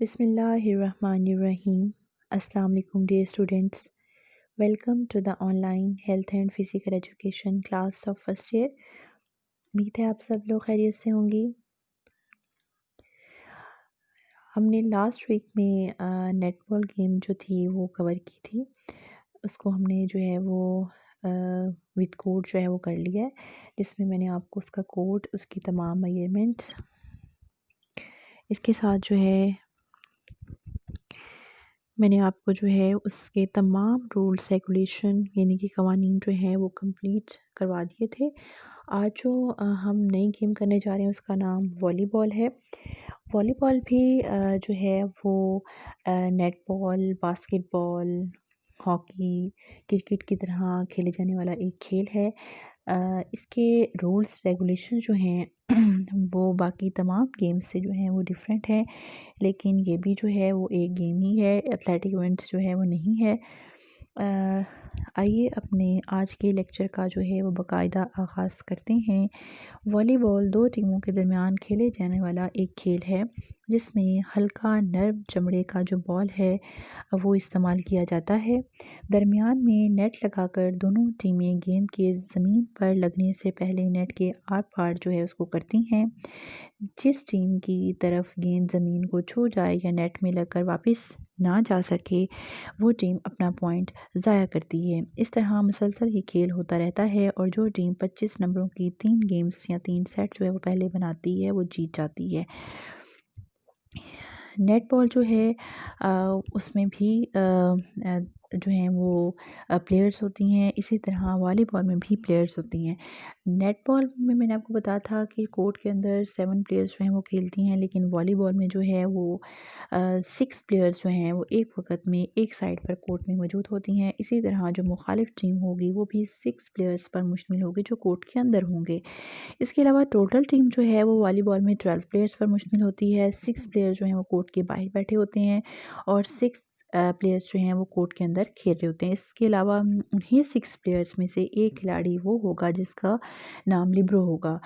Bismillahirrahmanirrahim. Assalamu alaikum dear students. Welcome to the online health and physical education class of first year. उम्मीद है आप सब लोग खैरियत से होंगी। हमने लास्ट वीक में नेटबॉल गेम जो थी वो कवर की थी। उसको हमने जो है वो विद कोड जो है वो कर लिया है, जिसमें मैंने आपको उसका कोड, उसकी तमाम मेजरमेंट्स, इसके साथ जो है मैंने आपको जो है उसके तमाम रूल्स रेगुलेशन यानी कि कवानीन जो है वो कंप्लीट करवा दिए थे। आज जो हम नई गेम करने जा रहे हैं उसका नाम वॉलीबॉल है। वॉलीबॉल भी जो है वो नेटबॉल, बास्केटबॉल, हॉकी, क्रिकेट की तरह खेले जाने वाला एक खेल है। इसके रूल्स रेगुलेशन जो हैं वो बाकी तमाम गेम्स से जो हैं वो डिफरेंट हैं, लेकिन ये भी जो है वो एक गेम ही है, एथलेटिक इवेंट्स जो है वो नहीं है। आइए अपने आज के लेक्चर का जो है वो बाकायदा आगाज़ करते हैं। वॉलीबॉल दो टीमों के दरमियान खेले जाने वाला एक खेल है, जिसमें हल्का नर्म चमड़े का जो बॉल है वो इस्तेमाल किया जाता है। दरमियान में नेट लगाकर दोनों टीमें गेंद के ज़मीन पर लगने से पहले नेट के आर पार जो है उसको करती हैं। जिस टीम की तरफ गेंद ज़मीन को छू जाए या नेट में लगकर वापस ना जा सके, वो टीम अपना पॉइंट ज़ाया करती है। इस तरह मुसलसल ये खेल होता रहता है और जो टीम 25 नंबरों की 3 गेम्स या 3 सेट जो है वो पहले बनाती है वो जीत जाती है। नेटबॉल जो है उसमें भी जो हैं वो प्लेयर्स होती हैं, इसी तरह वॉलीबॉल में भी प्लेयर्स होती हैं। नेटबॉल में मैंने आपको बताया था कि कोर्ट के अंदर 7 प्लेयर्स जो हैं वो खेलती हैं, लेकिन वॉलीबॉल में जो है वो 6 प्लेयर्स जो हैं वो एक वक़्त में एक साइड पर कोर्ट में मौजूद होती हैं। इसी तरह जो मुखालिफ टीम होगी वो भी 6 प्लेयर्स पर मुश्तमिल होगी जो कोर्ट के अंदर होंगे। इसके अलावा टोटल टीम जो है वो वॉलीबॉल में 12 प्लेयर्स पर मुश्तमिल होती है। 6 प्लेयर्स जो हैं वो कोर्ट के बाहर बैठे होते हैं और 6 प्लेयर्स जो हैं वो कोर्ट के अंदर खेल रहे होते हैं। इसके अलावा उन्हीं 6 प्लेयर्स में से एक खिलाड़ी वो होगा जिसका नाम लिब्रो होगा।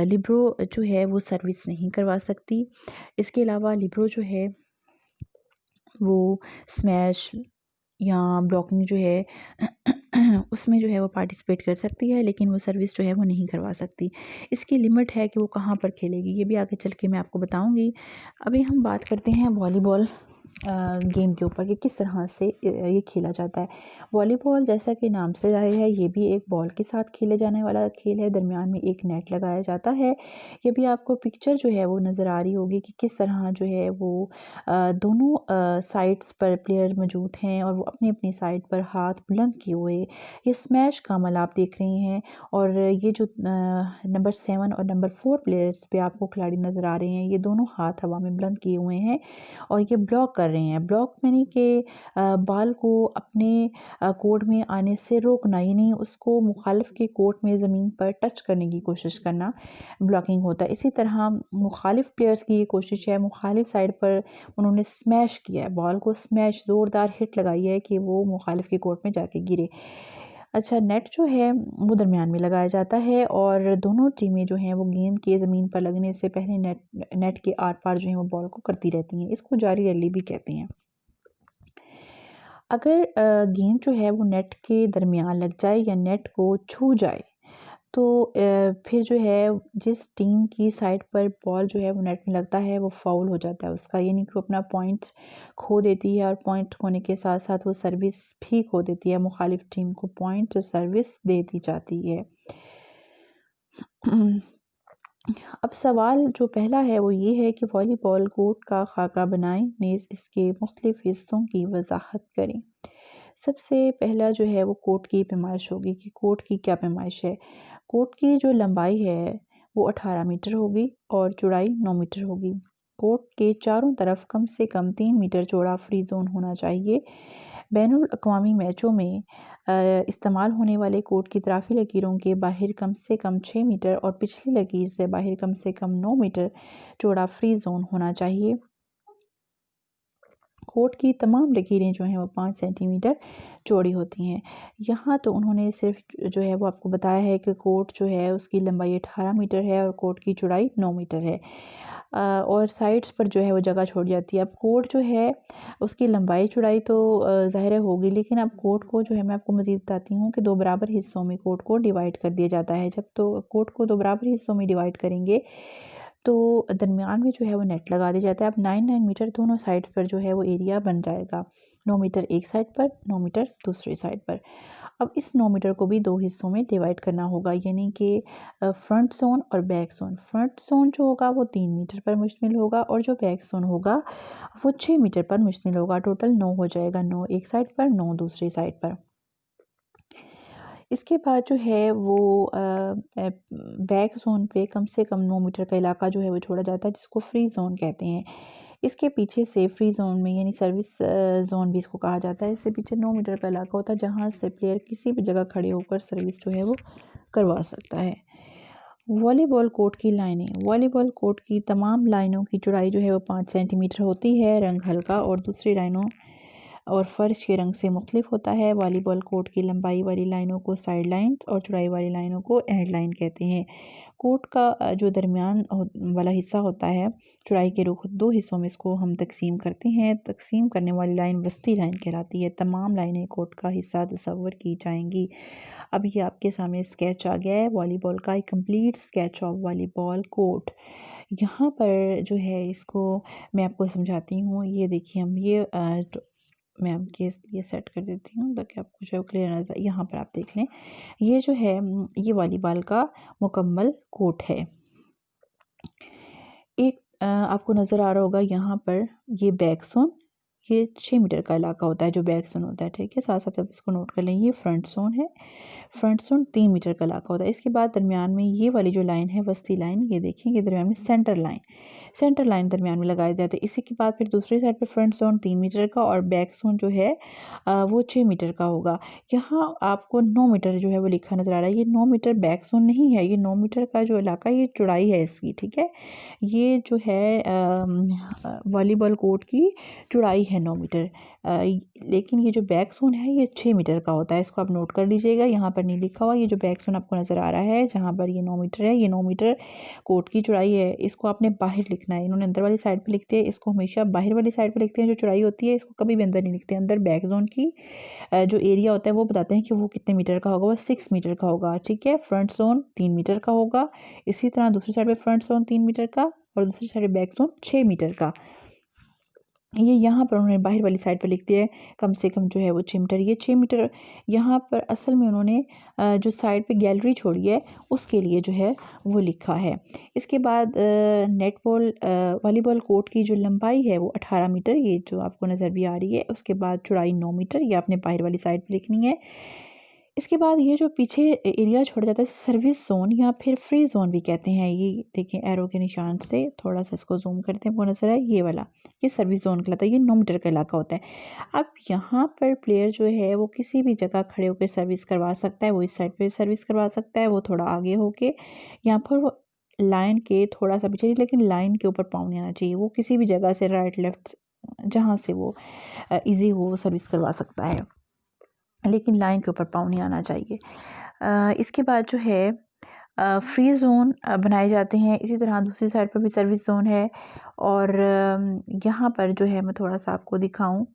लिब्रो जो है वो सर्विस नहीं करवा सकती। इसके अलावा लिब्रो जो है वो स्मैश या ब्लॉकिंग जो है उसमें जो है वो पार्टिसिपेट कर सकती है, लेकिन वो सर्विस जो है वो नहीं करवा सकती। इसकी लिमिट है कि वो कहाँ पर खेलेगी, ये भी आगे चल के मैं आपको बताऊंगी। अभी हम बात करते हैं वॉलीबॉल गेम के ऊपर कि किस तरह से ये खेला जाता है। वॉलीबॉल जैसा कि नाम से ज़ाहिर है ये भी एक बॉल के साथ खेले जाने वाला खेल है। दरमियान में एक नेट लगाया जाता है। ये भी आपको पिक्चर जो है वो नज़र आ रही होगी कि किस तरह जो है वो दोनों साइड्स पर प्लेयर मौजूद हैं और वो अपनी अपनी साइड पर हाथ बुलंद किए हुए ये स्मैश का अमल आप देख रहे हैं। और ये जो नंबर 7 और नंबर 4 प्लेयर्स पे आपको खिलाड़ी नज़र आ रहे हैं, ये दोनों हाथ हवा में बुलंद किए हुए हैं और ये ब्लॉक कर रहे हैं। ब्लॉक यानी कि बॉल को अपने कोर्ट में आने से रोकना, यानी उसको मुखालिफ के कोर्ट में ज़मीन पर टच करने की कोशिश करना ब्लॉकिंग होता है। इसी तरह मुखालिफ प्लेयर्स की ये कोशिश है, मुखालिफ साइड पर उन्होंने स्मैश किया है, बॉल को स्मैश ज़ोरदार हिट लगाई है कि वो मुखालिफ के कोर्ट में जाके गिरे। अच्छा, नेट जो है वो दरमियान में लगाया जाता है और दोनों टीमें जो हैं वो गेंद के ज़मीन पर लगने से पहले नेट के आर पार जो है वो बॉल को करती रहती हैं। इसको जारी रैली भी कहते हैं। अगर गेंद जो है वो नेट के दरमियान लग जाए या नेट को छू जाए तो फिर जो है जिस टीम की साइड पर बॉल जो है वो नेट में लगता है वो फाउल हो जाता है उसका, यानी कि वो अपना पॉइंट्स खो देती है और पॉइंट खोने के साथ साथ वो सर्विस भी खो देती है। मुखालिफ टीम को पॉइंट सर्विस दे दी जाती है। अब सवाल जो पहला है वो ये है कि वॉलीबॉल कोर्ट का खाका बनाएं, नेज़ इसके मुख्तलिफ हिस्सों की वजाहत करें। सबसे पहला जो है वो कोर्ट की पैमाइश होगी कि कोर्ट की क्या पैमाइश है। कोर्ट की जो लंबाई है वो 18 मीटर होगी और चौड़ाई 9 मीटर होगी। कोर्ट के चारों तरफ कम से कम 3 मीटर चौड़ा फ्री जोन होना चाहिए। बैनुल अक़वामी मैचों में इस्तेमाल होने वाले कोर्ट की तराफी लकीरों के बाहर कम से कम 6 मीटर और पिछली लकीर से बाहर कम से कम 9 मीटर चौड़ा फ्री जोन होना चाहिए। कोर्ट की तमाम लकीरें जो हैं वो 5 सेंटीमीटर चौड़ी होती हैं। यहाँ तो उन्होंने सिर्फ जो है वो आपको बताया है कि कोर्ट जो है उसकी लंबाई 18 मीटर है और कोर्ट की चौड़ाई 9 मीटर है। और साइड्स पर जो है वो जगह छोड़ जाती है। अब कोर्ट जो है उसकी लंबाई चौड़ाई तो ज़ाहिर है होगी, लेकिन अब कोर्ट को जो है मैं आपको मज़ीद बताती हूँ कि 2 बराबर हिस्सों में कोर्ट को डिवाइड कर दिया जाता है। जब तो कोर्ट को 2 बराबर हिस्सों में डिवाइड करेंगे तो दरमियान में जो है वो नेट लगा दिया जाता है। अब 9-9 मीटर दोनों साइड पर जो है वो एरिया बन जाएगा। 9 मीटर एक साइड पर, 9 मीटर दूसरी साइड पर। अब इस 9 मीटर को भी 2 हिस्सों में डिवाइड करना होगा, यानी कि फ्रंट ज़ोन और बैक ज़ोन। फ्रंट ज़ोन जो होगा वो 3 मीटर पर मुश्तमिल होगा और जो बैक ज़ोन होगा वो 6 मीटर पर मुश्तमिल होगा। टोटल 9 हो जाएगा, 9 एक साइड पर, 9 दूसरी साइड पर। इसके बाद जो है वो बैक ज़ोन पे कम से कम 9 मीटर का इलाका जो है वो छोड़ा जाता है, जिसको फ्री ज़ोन कहते हैं। इसके पीछे से फ्री ज़ोन में, यानी सर्विस ज़ोन भी इसको कहा जाता है, इससे पीछे 9 मीटर का इलाका होता है जहाँ से प्लेयर किसी भी जगह खड़े होकर सर्विस जो है वो करवा सकता है। वॉलीबॉल कोर्ट की लाइनें। वॉलीबॉल कोर्ट की तमाम लाइनों की चौड़ाई जो है वो 5 सेंटीमीटर होती है। रंग हल्का और दूसरी लाइनों और फर्श के रंग से मुख्तलिफ होता है। वॉलीबॉल कोर्ट की लंबाई वाली लाइनों को साइड लाइन्स और चौड़ाई वाली लाइनों को एंड लाइन कहते हैं। कोर्ट का जो दरमियान वाला हिस्सा होता है, चौड़ाई के रुख 2 हिस्सों में इसको हम तकसीम करते हैं। तकसीम करने वाली लाइन वस्ती लाइन कहलाती है। तमाम लाइनें कोर्ट का हिस्सा तस्वर की जाएंगी। अब ये आपके सामने स्केच आ गया है वॉलीबॉल का, एक complete sketch of volleyball court. यहाँ पर जो है इसको मैं आपको समझाती हूँ। ये देखिए, हम ये मैं आपके लिए सेट कर देती हूँ ताकि आपको जो है क्लियर नजर। यहाँ पर आप देख लें, ये जो है ये वॉलीबॉल का मुकम्मल कोर्ट है। एक आपको नज़र आ रहा होगा यहाँ पर ये बैक जोन, ये 6 मीटर का इलाका होता है जो बैक जोन होता है, ठीक है। साथ साथ आप इसको नोट कर लें। ये फ्रंट जोन है, फ्रंट जोन 3 मीटर का इलाका होता है। इसके बाद दरमियान में ये वाली जो लाइन है वस्ती लाइन, ये देखिए, ये दरमियान में सेंटर लाइन दरमियान में लगाए जाते हैं। इसी के बाद फिर दूसरी साइड पे फ्रंट जोन 3 मीटर का और बैक जोन जो है वो 6 मीटर का होगा। यहाँ आपको 9 मीटर जो है वो लिखा नज़र आ रहा है। ये 9 मीटर बैक जोन नहीं है, ये 9 मीटर का जो इलाका, ये चौड़ाई है इसकी, ठीक है। ये जो है वॉलीबॉल कोर्ट की चौड़ाई है 9 मीटर, लेकिन ये जो बैक जोन है ये 6 मीटर का होता है। इसको आप नोट कर लीजिएगा। यहाँ पर नहीं लिखा हुआ, ये जो बैक जोन आपको नज़र आ रहा है जहाँ पर ये 9 मीटर है, ये 9 मीटर कोर्ट की चौड़ाई है। इसको आपने बाहर लिखना है। इन्होंने अंदर वाली साइड पे लिखते हैं, इसको हमेशा बाहर वाली साइड पे लिखते हैं। जो चौड़ाई होती है इसको कभी भी अंदर नहीं लिखते। अंदर बैक जोन की जो एरिया होता है वो बताते हैं कि वो कितने मीटर का होगा, वो 6 मीटर का होगा, ठीक है। फ्रंट जोन 3 मीटर का होगा। इसी तरह दूसरी साइड पे फ्रंट जोन 3 मीटर का और दूसरी साइड बैक जोन 6 मीटर का। ये यहाँ पर उन्होंने बाहर वाली साइड पर लिख दिया है कम से कम जो है वो 6 मीटर। ये 6 मीटर यहाँ पर असल में उन्होंने जो साइड पे गैलरी छोड़ी है उसके लिए जो है वो लिखा है। इसके बाद वॉलीबॉल कोर्ट की जो लंबाई है वो 18 मीटर, ये जो आपको नज़र भी आ रही है। उसके बाद चौड़ाई 9 मीटर, ये आपने बाहर वाली साइड पर लिखनी है। इसके बाद ये जो पीछे एरिया छोड़ा जाता है सर्विस जोन या फिर फ्री जोन भी कहते हैं। ये देखें एरो के निशान से थोड़ा सा इसको जूम करते हैं, वो नजर है ये वाला, ये सर्विस जोन कहलाता है। ये 9 मीटर का इलाका होता है। अब यहाँ पर प्लेयर जो है वो किसी भी जगह खड़े होकर सर्विस करवा सकता है। वो इस साइड पे सर्विस करवा सकता है, वो थोड़ा आगे होके, या फिर वो लाइन के थोड़ा सा पीछे, लेकिन लाइन के ऊपर पाँव नहीं आना चाहिए। वो किसी भी जगह से राइट लेफ्ट जहाँ से वो ईजी हो वो सर्विस करवा सकता है, लेकिन लाइन के ऊपर पाँव नहीं आना चाहिए। इसके बाद जो है फ्री ज़ोन बनाए जाते हैं। इसी तरह दूसरी साइड पर भी सर्विस ज़ोन है। और यहाँ पर जो है मैं थोड़ा सा आपको दिखाऊं,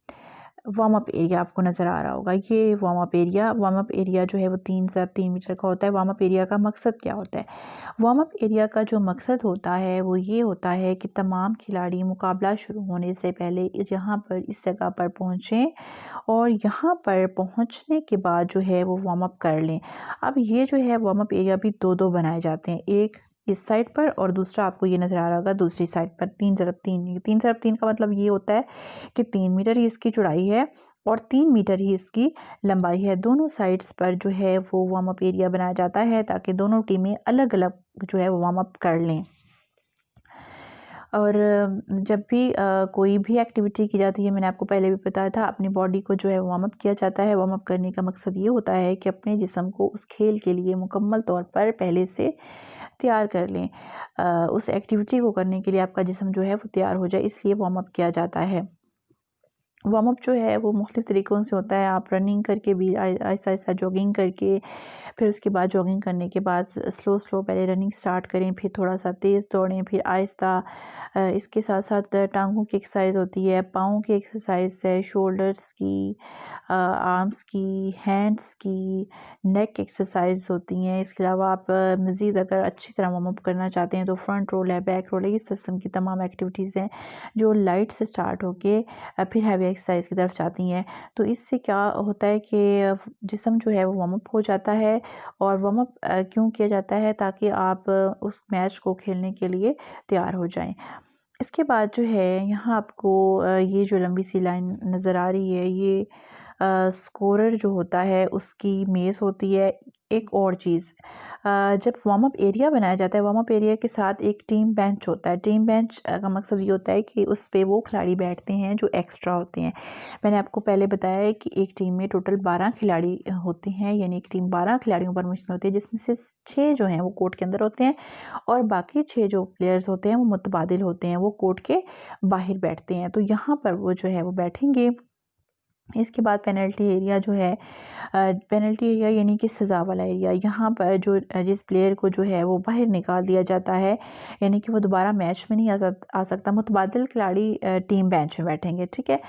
वार्म अप एरिया आपको नज़र आ रहा होगा। ये वार्म अप एरिया जो है वो 3 मीटर का होता है। वार्म अप एरिया का मकसद क्या होता है? वार्म अप एरिया का जो मकसद होता है वो ये होता है कि तमाम खिलाड़ी मुकाबला शुरू होने से पहले यहाँ पर इस जगह पर पहुँचें और यहाँ पर पहुँचने के बाद जो है वो वार्म अप कर लें। अब ये जो है वार्म अप एरिया भी 2-2 बनाए जाते हैं, एक इस साइड पर और दूसरा आपको ये नज़र आ रहा होगा दूसरी साइड पर। 3 × 3 का मतलब ये होता है कि 3 मीटर ही इसकी चौड़ाई है और 3 मीटर ही इसकी लंबाई है। दोनों साइड्स पर जो है वो वार्म अप एरिया बनाया जाता है ताकि दोनों टीमें अलग अलग जो है वो वार्म अप कर लें। और जब भी कोई भी एक्टिविटी की जाती है, मैंने आपको पहले भी बताया था, अपनी बॉडी को जो है वार्म अप किया जाता है। वार्म अप करने का मकसद ये होता है कि अपने जिस्म को उस खेल के लिए मुकम्मल तौर पर पहले से तैयार कर लें। उस एक्टिविटी को करने के लिए आपका जिस्म जो है वो तैयार हो जाए, इसलिए वार्म अप किया जाता है। वार्म अप जो है वो मुख्तलिफ़ तरीक़ों से होता है। आप रनिंग करके भी आहिस्ता-आहिस्ता जॉगिंग करके, फिर उसके बाद जॉगिंग करने के बाद स्लो पहले रनिंग स्टार्ट करें, फिर थोड़ा-सा तेज़ दौड़ें, फिर आहिस्ता। इसके साथ-साथ टाँगों की एक्सरसाइज होती है, पाँव की एक्सरसाइज है, शोल्डर्स की, आर्म्स की, हैंड्स की, नेक एक्सरसाइज होती हैं। इसके अलावा आप मज़ीद अगर अच्छी तरह वार्म अप करना चाहते हैं तो फ्रंट रोल है, बैक रोल है, इस किस्म की तमाम एक्टिविटीज़ हैं जो लाइट से स्टार्ट होके फिर हैवी एक्सरसाइज की तरफ जाती हैं। तो इससे क्या होता है कि जिस्म जो है वो वार्म अप हो जाता है। और वार्म अप क्यों किया जाता है? ताकि आप उस मैच को खेलने के लिए तैयार हो जाएँ। इसके बाद जो है यहाँ आपको ये जो लंबी सी लाइन नज़र आ रही है, ये स्कोरर जो होता है उसकी मेज़ होती है। एक और चीज़, जब वार्म अप एरिया बनाया जाता है, वार्म अप एरिया के साथ एक टीम बेंच होता है। टीम बेंच का मकसद ये होता है कि उस पे वो खिलाड़ी बैठते हैं जो एक्स्ट्रा होते हैं। मैंने आपको पहले बताया है कि एक टीम में टोटल 12 खिलाड़ी होते हैं, यानी एक टीम 12 खिलाड़ियों पर मुश्तमिल होती है, जिसमें से 6 जो हैं वो कोर्ट के अंदर होते हैं और बाकी 6 जो प्लेयर्स होते हैं वो मुतबादिल होते हैं, वो कोर्ट के बाहर बैठते हैं। तो यहाँ पर वो जो है वो बैठेंगे। इसके बाद पेनल्टी एरिया जो है, पेनल्टी एरिया यानी कि सज़ा वाला एरिया, यहाँ पर जो जिस प्लेयर को जो है वो बाहर निकाल दिया जाता है, यानी कि वो दोबारा मैच में नहीं आ सकता। मुतबादिल खिलाड़ी टीम बेंच में बैठेंगे, ठीक है।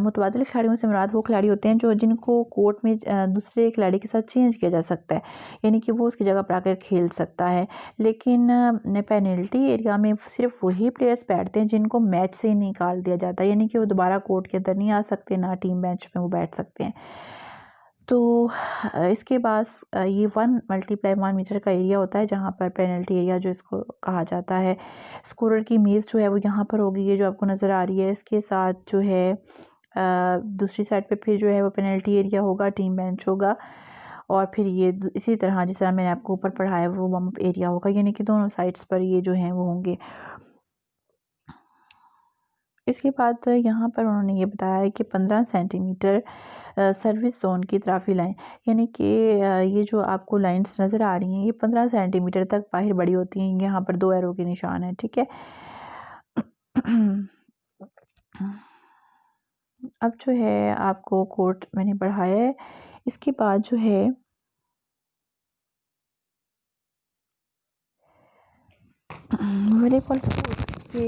मुतबादिल खिलाड़ियों से मुराद वो खिलाड़ी होते हैं जो जिनको कोर्ट में दूसरे खिलाड़ी के साथ चेंज किया जा सकता है, यानी कि वो उसकी जगह पर आकर खेल सकता है। लेकिन पेनल्टी एरिया में सिर्फ वही प्लेयर्स बैठते हैं जिनको मैच से ही निकाल दिया जाता है, यानी कि वो दोबारा कोर्ट के अंदर नहीं आ सकते, ना टीम बेंच में वो बैठ सकते हैं। तो इसके बाद ये 1 × 1 मीटर का एरिया होता है जहाँ पर पेनल्टी एरिया जो इसको कहा जाता है। स्कोरर की मेज़ जो है वो यहाँ पर होगी, ये जो आपको नज़र आ रही है। इसके साथ जो है दूसरी साइड पे फिर जो है वो पेनल्टी एरिया होगा, टीम बेंच होगा और फिर ये इसी तरह जिस तरह मैंने आपको ऊपर पढ़ाया वो वार्म अप एरिया होगा, यानी कि दोनों साइड्स पर ये जो हैं वो होंगे। इसके बाद यहाँ पर उन्होंने ये बताया है कि 15 सेंटीमीटर सर्विस ज़ोन की इतराफ़ी लाइन, यानी कि ये जो आपको लाइन्स नज़र आ रही हैं ये 15 सेंटीमीटर तक बाहर बड़ी होती हैं। यहाँ पर 2 एरो के निशान हैं, ठीक है। अब जो है आपको कोर्ट मैंने पढ़ाया है। इसके बाद जो है वॉलीबॉल के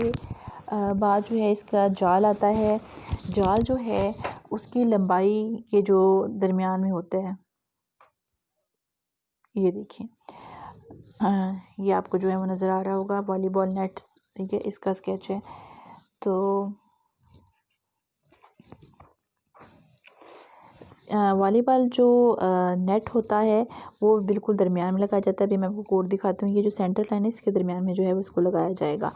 बाद जो है इसका जाल आता है। जाल जो है उसकी लंबाई के जो दरमियान में होता है, ये देखिए, ये आपको जो है वो नज़र आ रहा होगा वॉलीबॉल नेट, ठीक है, इसका स्केच है। तो वॉलीबॉल जो नेट होता है वो बिल्कुल दरमियान में लगाया जाता है। अभी मैं आपको कोड दिखाती हूँ। ये जो सेंटर लाइन है इसके दरमियान में जो है वो इसको लगाया जाएगा।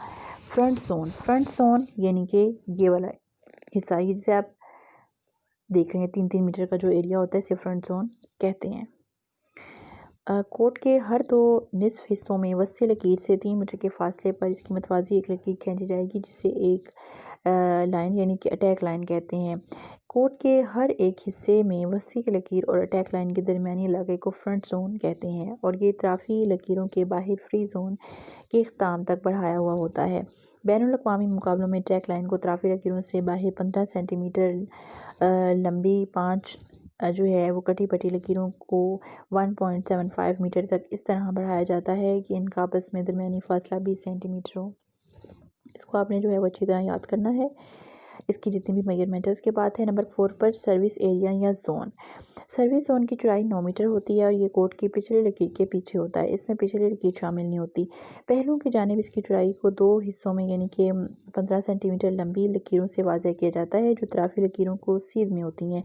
फ्रंट जोन यानी कि ये वाला हिस्सा, ये जिसे आप देख रहे हैं 3-3 मीटर का जो एरिया होता है इसे फ्रंट जोन कहते हैं। कोर्ट के हर 2 निसफ हिस्सों में वस्ती लकीर से 3 मीटर के फासले पर इसकी मतवाजी एक लकीर खींची जाएगी, जिसे एक लाइन यानी कि अटैक लाइन कहते हैं। कोर्ट के हर एक हिस्से में वस्ती की लकीर और अटैक लाइन के दरमियानी इलाके को फ्रंट जोन कहते हैं और ये इतराफ़ी लकीरों के बाहर फ्री जोन के इख्ताम तक बढ़ाया हुआ होता है। बैनुल-अक़वामी मुकाबलों में ट्रैक लाइन को इतराफ़ी लकीरों से बाहर 15 सेंटीमीटर लंबी 5 जो है वो कटी पटी लकीरों को 1.75 मीटर तक इस तरह बढ़ाया जाता है कि इनका आपस में दरमियानी फासला 20 सेंटीमीटर हो। इसको आपने जो है वो अच्छी तरह याद करना है, इसकी जितनी भी मेजरमेंट है। उसके बाद है नंबर 4 पर सर्विस एरिया या जोन। सर्विस जोन की चौड़ाई 9 मीटर होती है और ये कोर्ट की पिछली लकीर के पीछे होता है। इसमें पिछली लकीर शामिल नहीं होती। पहलुओं की जानिब इसकी चौड़ाई को 2 हिस्सों में यानी कि 15 सेंटीमीटर लंबी लकीरों से वाज़ह किया जाता है जो इतराफ़ी लकीरों को सीध में होती हैं,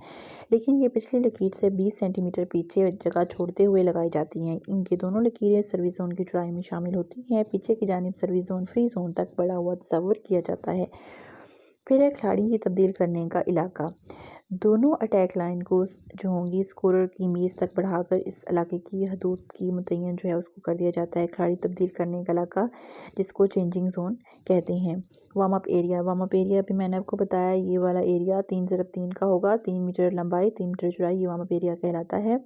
लेकिन ये पिछली लकीर से 20 सेंटीमीटर पीछे जगह छोड़ते हुए लगाई जाती हैं। इनकी दोनों लकीरें सर्विस जोन की चौड़ाई में शामिल होती हैं। पीछे की जानिब सर्विस जोन फ्री जोन तक बढ़ा हुआ तस्वर किया जाता है। फिर है खिलाड़ी की तब्दील करने का इलाका। दोनों अटैक लाइन को जो होंगी स्कोरर की मेज़ तक बढ़ाकर इस इलाके की हदूद की मुतय्यन जो है उसको कर दिया जाता है। खिलाड़ी तब्दील करने का इलाका जिसको चेंजिंग जोन कहते हैं। वार्म अप एरिया भी मैंने आपको बताया, ये वाला एरिया 3 × 3 का होगा, 3 मीटर लंबाई 3 मीटर चौड़ाई, ये वार्म अप एरिया कहलाता है।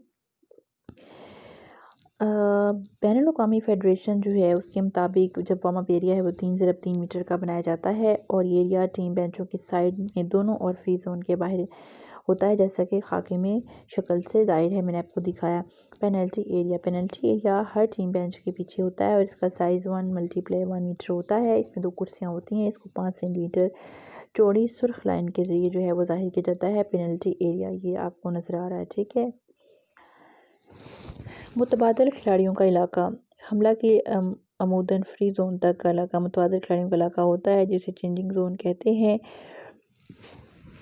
बैनुल-अक़वामी फ़ेडरेशन जो है उसके मुताबिक जब वार्म अप एरिया है वो 3 ज़रब 3 मीटर का बनाया जाता है और ये एरिया टीम बेंचों की साइड में दोनों और फ्री ज़ोन के बाहर होता है, जैसा कि खाके में शक्ल से ज़ाहिर है, मैंने आपको दिखाया। पेनल्टी एरिया हर टीम बेंच के पीछे होता है और इसका साइज़ 1 मल्टीप्लाई 1 मीटर होता है। इसमें 2 कुर्सियाँ होती हैं। इसको 5 सेंटीमीटर चौड़ी सुर्ख लाइन के ज़रिए जो है वो ज़ाहिर किया जाता है। पेनल्टी एरिया ये आपको नज़र आ रहा है, ठीक है। मुतबादल खिलाड़ियों का इलाका, हमला के अमूदन फ्री जोन तक का इलाका मुतबादल खिलाड़ियों का इलाका होता है, जिसे चेंजिंग जोन कहते हैं।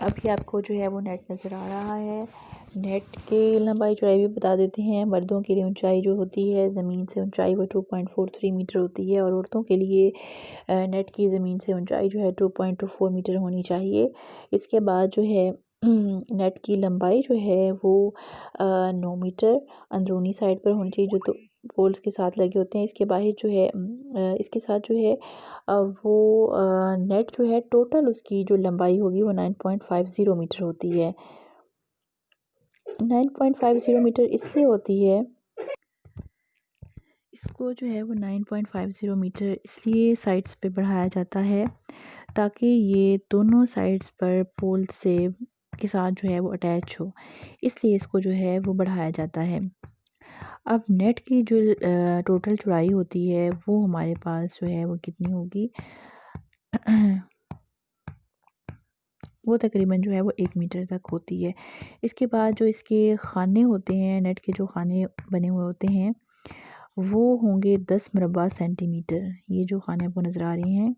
अभी आपको जो है वो नेट नज़र आ रहा है। नेट की लंबाई चौड़ाई भी बता देते हैं। मर्दों के लिए ऊंचाई जो होती है ज़मीन से ऊंचाई वो 2.43 मीटर होती है और औरतों के लिए नेट की ज़मीन से ऊंचाई जो है 2.24 मीटर होनी चाहिए। इसके बाद जो है नेट की लंबाई जो है वो 9 मीटर अंदरूनी साइड पर होनी चाहिए, जो तो पोल्स के साथ लगे होते हैं। इसके बाहर जो है इसके साथ जो है वो नेट जो है टोटल उसकी जो लंबाई होगी वो 9.50 मीटर होती है। 9.50 मीटर इसलिए होती है, इसको जो है वो 9.50 मीटर इसलिए साइड्स पे बढ़ाया जाता है ताकि ये दोनों साइड्स पर पोल से के साथ जो है वो अटैच हो, इसलिए इसको जो है वो बढ़ाया जाता है। अब नेट की जो टोटल चौड़ाई होती है वो हमारे पास जो है वो कितनी होगी वो तकरीबन जो है वो 1 मीटर तक होती है। इसके बाद जो इसके खाने होते हैं, नेट के जो खाने बने हुए होते हैं वो होंगे 10 मुरबा सेंटीमीटर। ये जो खाने आपको नज़र आ रहे हैं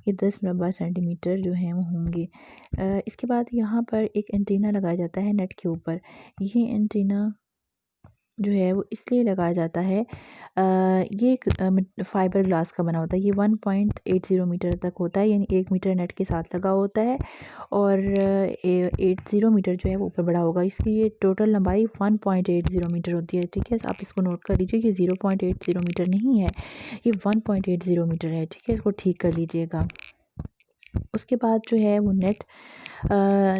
ये 10 मुरबा सेंटीमीटर जो हैं वो होंगे। इसके बाद यहाँ पर एक एंटीना लगाया जाता है नेट के ऊपर। ये एंटीना जो है वो इसलिए लगाया जाता है, ये एक फाइबर ग्लास का बना होता है। ये 1.80 मीटर तक होता है, यानी 1 मीटर नेट के साथ लगा होता है और 80 मीटर जो है वो ऊपर बड़ा होगा। इसकी ये टोटल लंबाई 1.80 मीटर होती है, ठीक है। आप इसको नोट कर लीजिए, ये 0.80 मीटर नहीं है, ये 1.80 मीटर है, ठीक है। इसको ठीक कर लीजिएगा। उसके बाद जो है वो नेट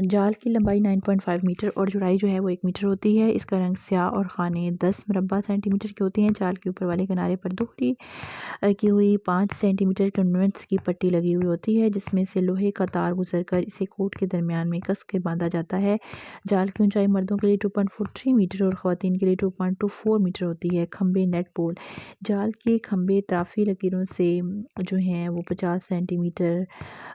जाल की लंबाई 9.5 मीटर और चौड़ाई जो है वो 1 मीटर होती है। इसका रंग स्याह और खाने 10 मुरबा सेंटीमीटर के होते हैं। जाल के ऊपर वाले किनारे पर दोहरी की हुई 5 सेंटीमीटर कन्वेंस की पट्टी लगी हुई होती है, जिसमें से लोहे का तार गुजरकर इसे कोट के दरमियान में कस के बांधा जाता है। जाल की ऊंचाई मर्दों के लिए 2.43 मीटर और ख़वातीन के लिए 2.24 मीटर होती है। खंबे नेट पोल, जाल के खंबे तराफी लकीरों से जो हैं वो 50 सेंटीमीटर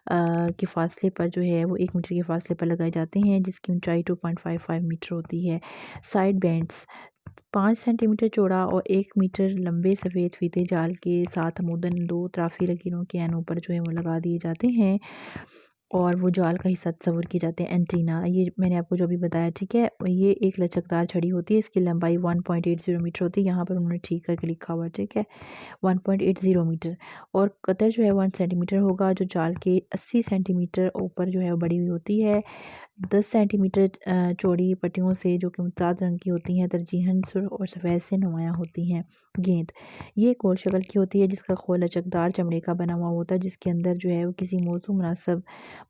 के फासले पर जो है वो 1 मीटर के फासले पर लगाए जाते हैं, जिसकी ऊंचाई 2.55 मीटर होती है। साइड बैंड्स 5 सेंटीमीटर चौड़ा और 1 मीटर लंबे सफ़ेद फीते जाल के साथ अमूदन 2 तराफी लकीरों के एनों पर जो है वो लगा दिए जाते हैं और वो जाल का हिस्सा तस्वुर किए जाते हैं। एंटीना, ये मैंने आपको जो अभी बताया, ठीक है। ये एक लचकदार छड़ी होती है, इसकी लंबाई 1.80 मीटर होती है। यहाँ पर उन्होंने ठीक करके लिखा हुआ है, ठीक है, 1.80 मीटर। और कतर जो है 1 सेंटीमीटर होगा, जो जाल के 80 सेंटीमीटर ऊपर जो है वो बड़ी हुई होती है। 10 सेंटीमीटर चौड़ी पट्टियों से, जो कि मुतआद रंग की होती हैं, तरजीहन सुर्ख और सफ़ेद से नुमायाँ होती हैं। गेंद, ये गोल शक्ल की होती है, जिसका खोल लचकदार चमड़े का बना हुआ होता है, जिसके अंदर जो है वो किसी मौजू मुनासिब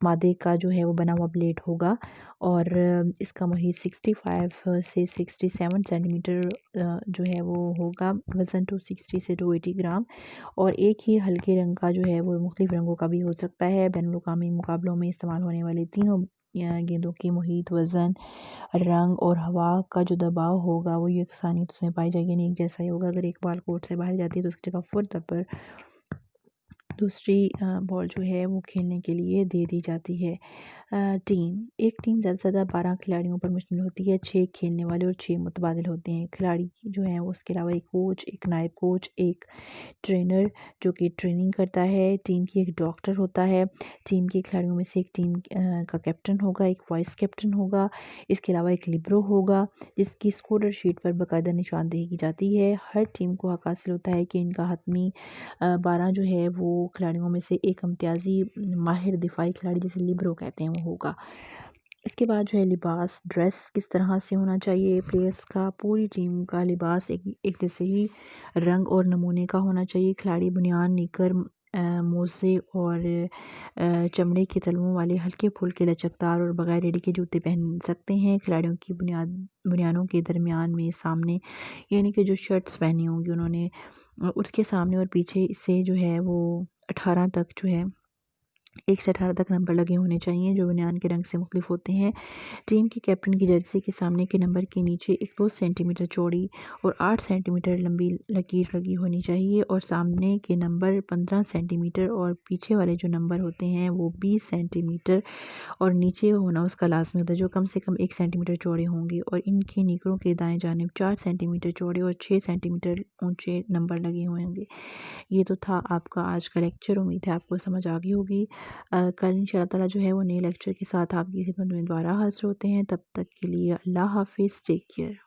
मादे का जो है वो बना हुआ ब्लेड होगा और इसका मुहीत 65 से 67 सेंटीमीटर जो है वो होगा। वज़न 260 से 280 ग्राम और एक ही हल्के रंग का जो है वो मुख्तलिफ रंगों का भी हो सकता है। बैनुल-अक़वामी मुकाबलों में इस्तेमाल होने वाले तीनों गेंदों की मुहीत, वज़न, रंग और हवा का जो दबाव होगा वो यकसानियत उसमें पाई जाएगी, यानी एक जैसा ही होगा। अगर एक बॉल कोर्ट से बाहर जाती है तो उसकी जगह फ़ौरन पर दूसरी बॉल जो है वो खेलने के लिए दे दी जाती है। टीम, एक टीम ज़्यादा से ज़्यादा 12 खिलाड़ियों पर मुश्तमिल होती है। 6 खेलने वाले और 6 मुतबादिल होते हैं। खिलाड़ी जो हैं वो उसके अलावा एक कोच, एक नायब कोच, एक ट्रेनर जो कि ट्रेनिंग करता है। टीम की एक डॉक्टर होता है। टीम के खिलाड़ियों में से एक टीम का कैप्टन होगा, एक वाइस कैप्टन होगा। इसके अलावा एक लिब्रो होगा, जिसकी स्कोर शीट पर बाकायदा निशानदेही की जाती है। हर टीम को हक हासिल होता है कि इनका हतमी 12 जो है वो खिलाड़ियों में से एक इम्तियाज़ी माहिर दिफाई खिलाड़ी, जिसे लिब्रो कहते हैं, वो होगा। इसके बाद जो है लिबास, ड्रेस किस तरह से होना चाहिए प्लेयर्स का, पूरी टीम का लिबास एक जैसे ही रंग और नमूने का होना चाहिए। खिलाड़ी बुनियान, निकर, मोज़े और चमड़े के तलवों वाले हल्के-फुल्के लचकदार और बगैर एड़ी के जूते पहन सकते हैं। खिलाड़ियों की बुनियानों के दरमियान में सामने यानी कि जो शर्ट्स पहनी होंगी उन्होंने उसके सामने और पीछे से जो है वो 18 तक जो है 1 से 18 तक नंबर लगे होने चाहिए जो बनियान के रंग से मुख्तलिफ होते हैं। टीम के कैप्टन की जर्सी के सामने के नंबर के नीचे एक 2 सेंटीमीटर चौड़ी और 8 सेंटीमीटर लंबी लकीर लगी होनी चाहिए और सामने के नंबर 15 सेंटीमीटर और पीछे वाले जो नंबर होते हैं वो 20 सेंटीमीटर और नीचे होना उसका लाज़मी होता है जो कम से कम 1 सेंटीमीटर चौड़े होंगे और इनके निकरों के दाएं जानिब 4 सेंटीमीटर चौड़े और 6 सेंटीमीटर ऊंचे नंबर लगे हुए होंगे। ये तो था आपका आज का लेक्चर। उम्मीद है आपको समझ आ गई होगी। कल इंशाअल्लाह ताला जो है वो नए लेक्चर के साथ आपकी खिदमत में दोबारा हाज़िर होते हैं। तब तक के लिए अल्लाह हाफ़िज़, टेक केयर।